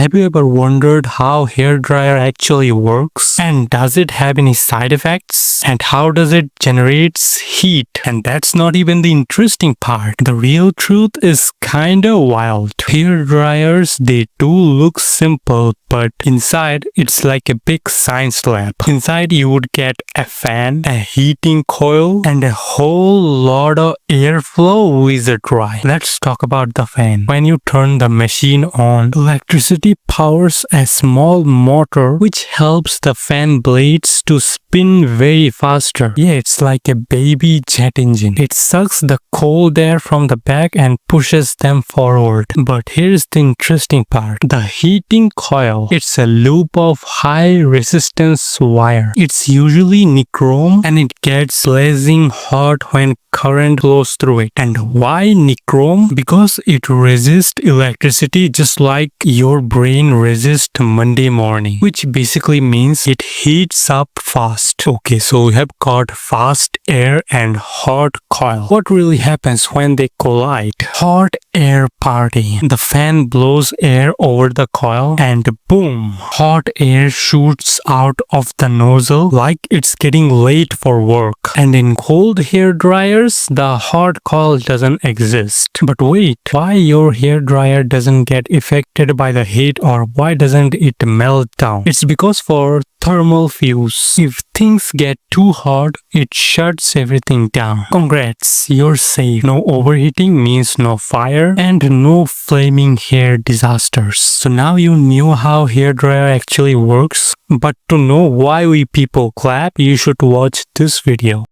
have you ever wondered how hairdryer actually works? And does it have any side effects? And how does it generate heat? And that's not even the interesting part. The real truth is kinda wild. Hairdryers, they do look simple, but inside it's like a big science lab. Inside you would get a fan, a heating coil, and a whole lot of airflow wizard right. Let's talk about the fan. When you turn the machine on, electricity powers a small motor which helps the fan blades to spin very faster. Yeah, it's like a baby jet engine. It sucks the cold air from the back and pushes them forward. But here's the interesting part. The heating coil, it's a loop of high resistance wire. It's usually nichrome and it gets blazing hot when current flows through it. And why nichrome? Because it resists electricity just like your brain resists Monday morning, which basically means it heats up fast. Okay, so we have got fast air and hot coil. What really happens when they collide? Hot air party. The fan blows air over the coil and boom, hot air shoots out of the nozzle like it's getting late for work. And in cold hair dryers, the hot coil doesn't exist. But wait, why your hair dryer doesn't get affected by the heat, or why doesn't it melt down? It's because for thermal fuse, if things get too hot, it shuts everything down. Congrats, you're safe. No overheating means no fire and no flaming hair disasters. So now you knew how hairdryer actually works, but to know why we people clap, you should watch this video.